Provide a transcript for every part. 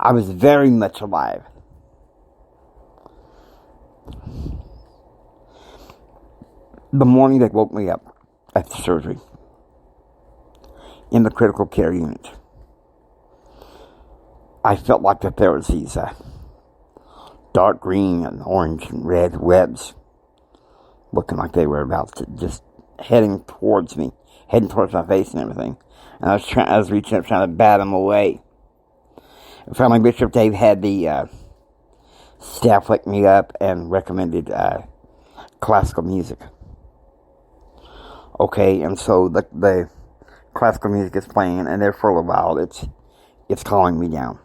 I was very much alive. The morning they woke me up after surgery in the critical care unit, I felt like that there was these dark green and orange and red webs looking like they were about to just heading towards me, heading towards my face and everything. And I was reaching up trying to bat them away. And finally, Bishop Dave had the staff wake me up and recommended classical music. Okay, and so the classical music is playing, and there for a little while it's calming me down.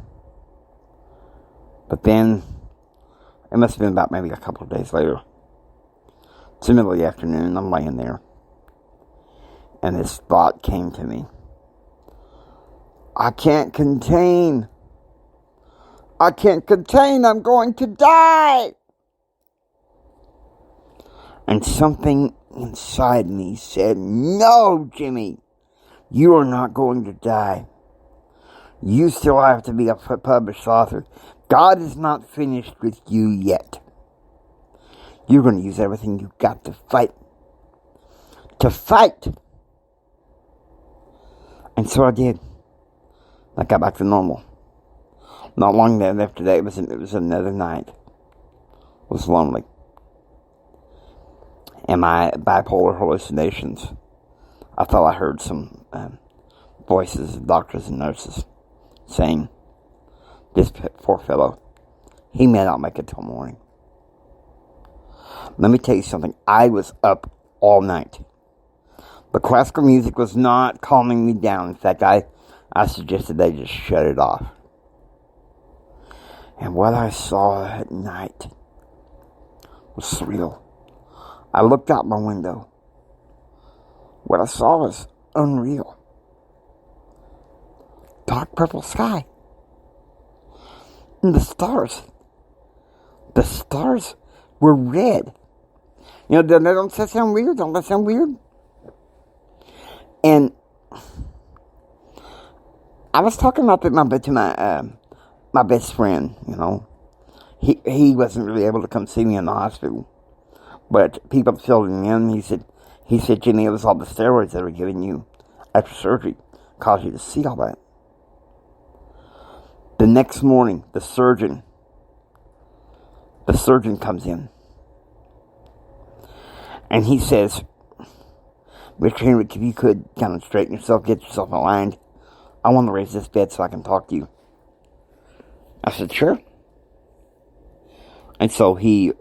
But then, it must have been about maybe a couple of days later. It's the middle of the afternoon, I'm laying there, and this thought came to me. I can't contain, I'm going to die! And something inside me said, no, Jimmy, you are not going to die. You still have to be a published author. God is not finished with you yet. You're going to use everything you've got to fight. To fight! And so I did. I got back to normal. Not long after that, it was another night. It was lonely. And my bipolar hallucinations, I thought I heard some voices of doctors and nurses saying, this poor fellow, he may not make it till morning. Let me tell you something. I was up all night. The classical music was not calming me down. In fact, I suggested they just shut it off. And what I saw at night was surreal. I looked out my window. What I saw was unreal. Dark purple sky. And the stars were red. You know, don't that sound weird? Don't that sound weird? And I was talking about to my best friend, you know. He wasn't really able to come see me in the hospital. But people filled him in. He said, Jimmy, it was all the steroids that were giving you after surgery caused you to see all that. The next morning, the surgeon comes in. And he says, Mr. Henrik, if you could kind of straighten yourself, get yourself aligned, I want to raise this bed so I can talk to you. I said, sure. And so he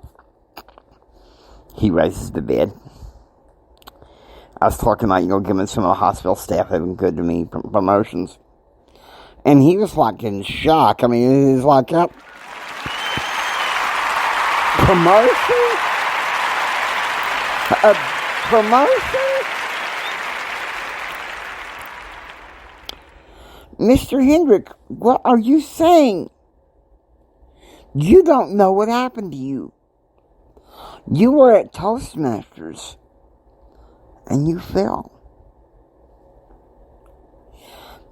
raises the bed. I was talking about, giving some of the hospital staff having good to me, promotions. And he was like in shock. I mean, it was like, promotion? Promotion? Mr. Hendrick, what are you saying? You don't know what happened to you. You were at Toastmasters, and you fell.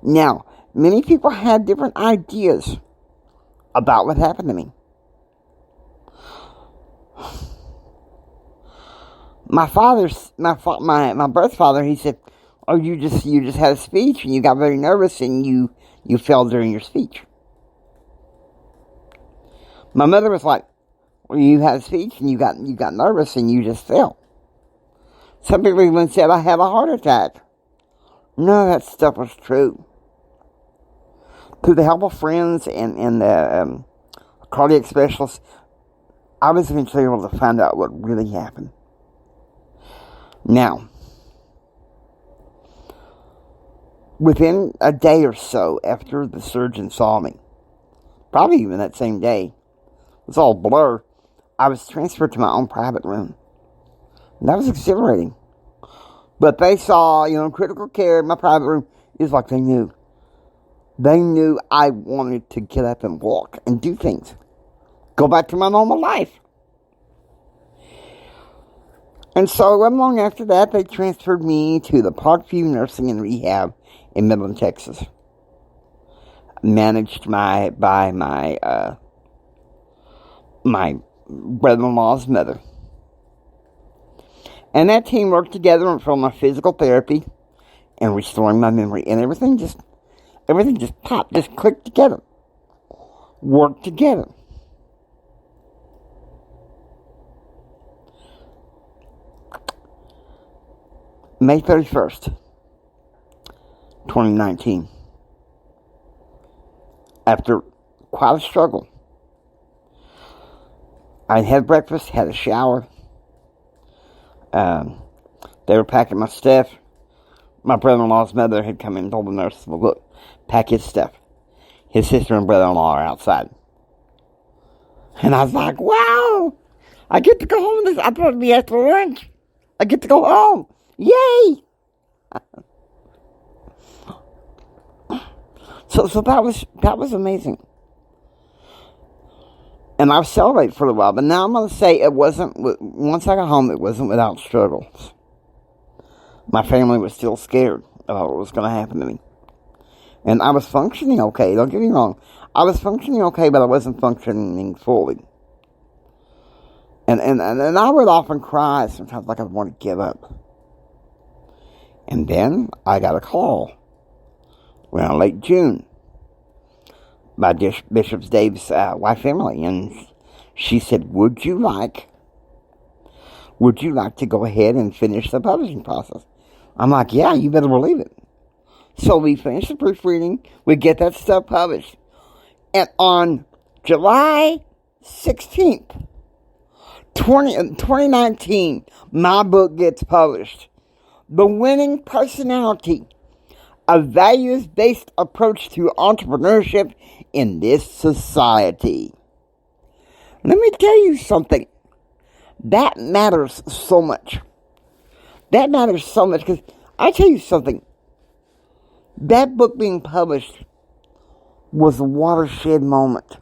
Now, many people had different ideas about what happened to me. My birth father, he said, "Oh, you just had a speech, and you got very nervous, and you fell during your speech." My mother was like, "Well, you had a speech, and you got nervous, and you just fell." Some people even said I had a heart attack. None of that stuff was true. Through the help of friends and the cardiac specialists, I was eventually able to find out what really happened. Now, within a day or so after the surgeon saw me, probably even that same day, it was all blur, I was transferred to my own private room. And that was exhilarating. But they saw, critical care in my private room. It was like they knew. They knew I wanted to get up and walk and do things. Go back to my normal life. And so, not long after that, they transferred me to the Parkview Nursing and Rehab in Midland, Texas. managed by my brother-in-law's mother. And that team worked together for my physical therapy and restoring my memory. And everything just popped, just clicked together. Worked together. May 31st, 2019. After quite a struggle, I had breakfast, had a shower. They were packing my stuff. My brother-in-law's mother had come in and told the nurse, well, look, pack his stuff. His sister and brother-in-law are outside. And I was like, wow, I get to go home. I'm supposed to be after lunch. I get to go home. Yay! So that was amazing. And I was celebrating for a while, but now I'm going to say it wasn't, once I got home, it wasn't without struggles. My family was still scared about what was going to happen to me. And I was functioning okay, don't get me wrong. I was functioning okay, but I wasn't functioning fully. And I would often cry sometimes like I want to give up. And then I got a call around late June by Bishop Dave's wife Emily, and she said, would you like to go ahead and finish the publishing process? I'm like, yeah, you better believe it. So we finished the proofreading, we get that stuff published, and on July 16th, 2019, my book gets published. The Winning Personality, a values-based approach to entrepreneurship in this society. Let me tell you something. That matters so much. That matters so much because I tell you something. That book being published was a watershed moment.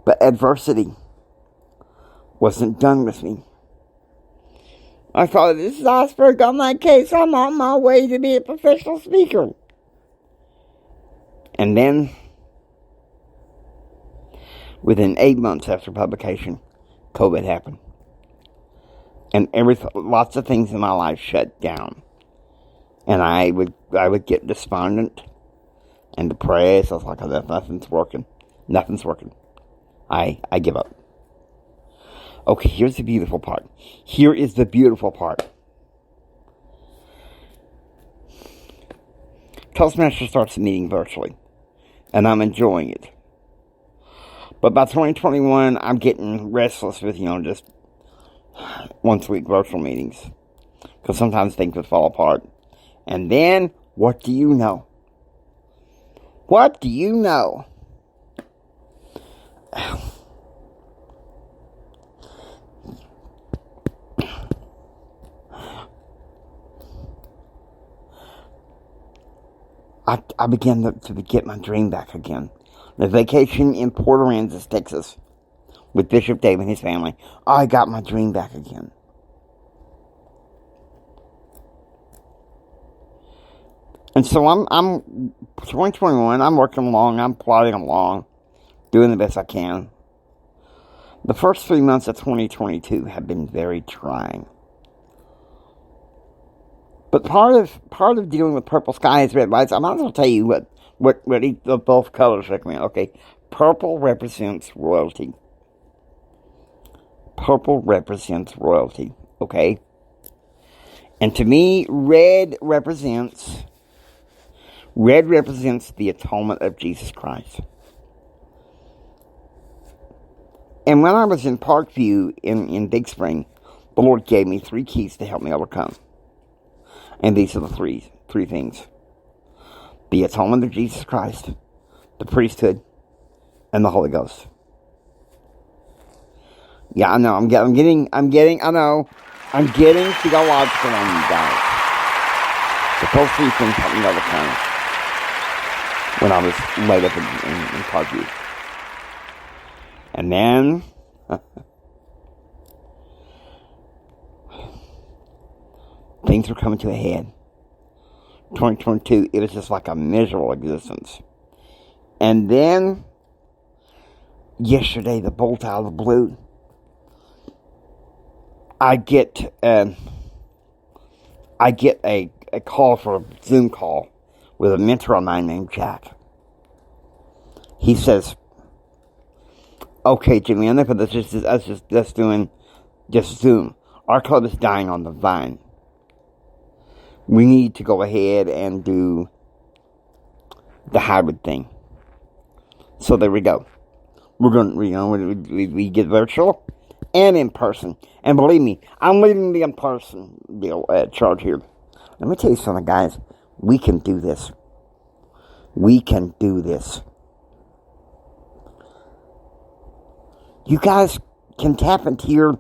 But adversity wasn't done with me. I thought, this is iceberg on my case. I'm on my way to be a professional speaker. And then, within 8 months after publication, COVID happened. And lots of things in my life shut down. And I would get despondent and depressed. I was like, oh, nothing's working. Nothing's working. I give up. Okay, here's the beautiful part. Here is the beautiful part. Toastmaster starts meeting virtually, and I'm enjoying it. But by 2021, I'm getting restless with, just once a week virtual meetings. Because sometimes things would fall apart. And then, what do you know? What do you know? I began to get my dream back again. The vacation in Port Aransas, Texas, with Bishop Dave and his family. I got my dream back again. And so I'm 2021, I'm working along, I'm plodding along, doing the best I can. The first 3 months of 2022 have been very trying. But part of dealing with purple skies, red lights, I might as well tell you what each of both colors recommend. Okay, purple represents royalty. Purple represents royalty. Okay, and to me, red represents the atonement of Jesus Christ. And when I was in Parkview in Big Spring, the Lord gave me 3 keys to help me overcome. And these are the three things. The atonement of Jesus Christ, the priesthood, and the Holy Ghost. Yeah, I know, I'm getting theological on you guys. But those 3 things helped me overcome when I was laid up in Parkview. And then, things were coming to a head. 2022, it was just like a miserable existence. And then, yesterday, the bolt out of the blue, I get a call for a Zoom call with a mentor of mine named Jack. He says, "Okay, Jimmy, enough of this. Just doing just Zoom. Our club is dying on the vine. We need to go ahead and do the hybrid thing." So there we go. We're going to, we get virtual and in person. And believe me, I'm leading the in-person charge here. Let me tell you something, guys. We can do this. We can do this. You guys can tap into your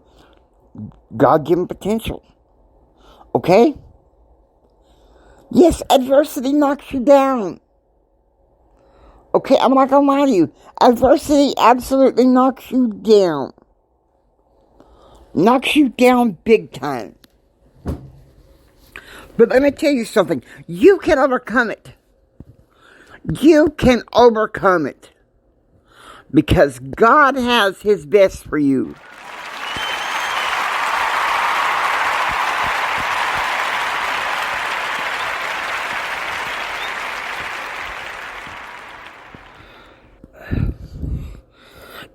God-given potential. Okay? Yes, adversity knocks you down. Okay, I'm not going to lie to you. Adversity absolutely knocks you down. Knocks you down big time. But let me tell you something. You can overcome it. You can overcome it. Because God has His best for you.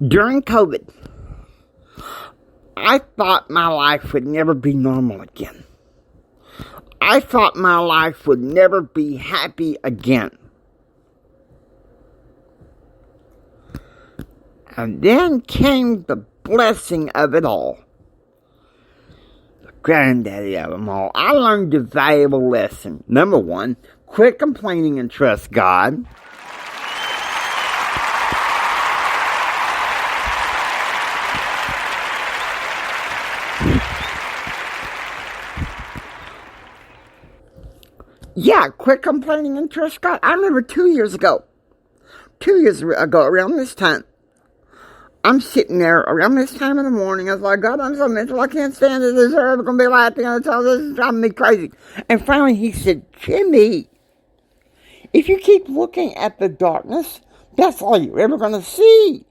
During COVID, I thought my life would never be normal again. I thought my life would never be happy again. And then came the blessing of it all. The granddaddy of them all. I learned a valuable lesson. Number one, quit complaining and trust God. Yeah, quit complaining and trust God. I remember 2 years ago, around this time, I'm sitting there around this time in the morning. I was like, God, I'm so mental. I can't stand it. This is ever going to be laughing. This is driving me crazy. And finally he said, Jimmy, if you keep looking at the darkness, that's all you're ever going to see.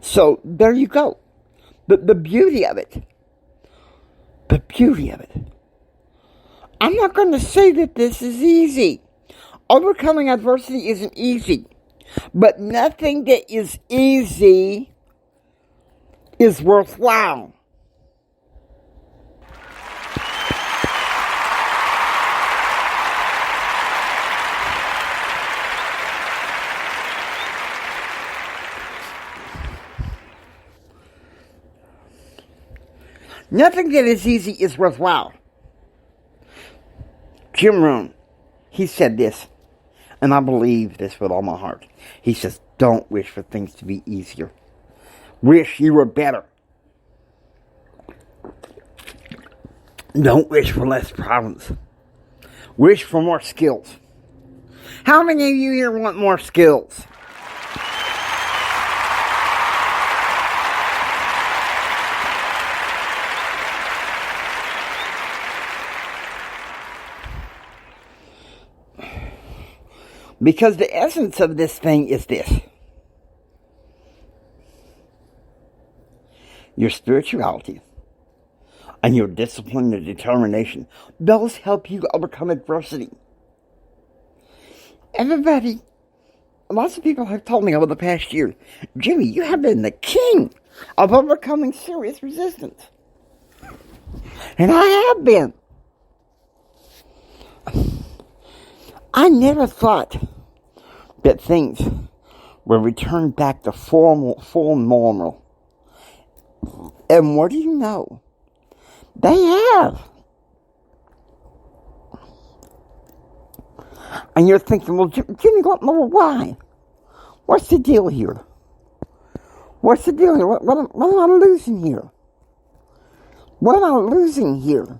So there you go. The beauty of it. The beauty of it. I'm not going to say that this is easy. Overcoming adversity isn't easy. But nothing that is easy is worthwhile. Nothing that is easy is worthwhile. Jim Rohn, he said this, and I believe this with all my heart. He says, don't wish for things to be easier. Wish you were better. Don't wish for less problems. Wish for more skills. How many of you here want more skills? Because the essence of this thing is this. Your spirituality and your discipline and determination, those help you overcome adversity. Everybody, lots of people have told me over the past year, Jimmy, you have been the king of overcoming serious resistance. And I have been. I never thought that things would return back to full normal. And what do you know? They have. And you're thinking, well, Jimmy, why? What's the deal here? What's the deal here? What am I losing here? What am I losing here?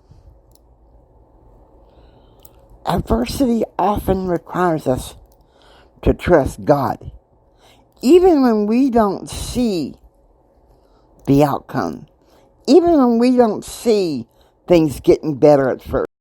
Adversity often requires us to trust God, even when we don't see the outcome, even when we don't see things getting better at first.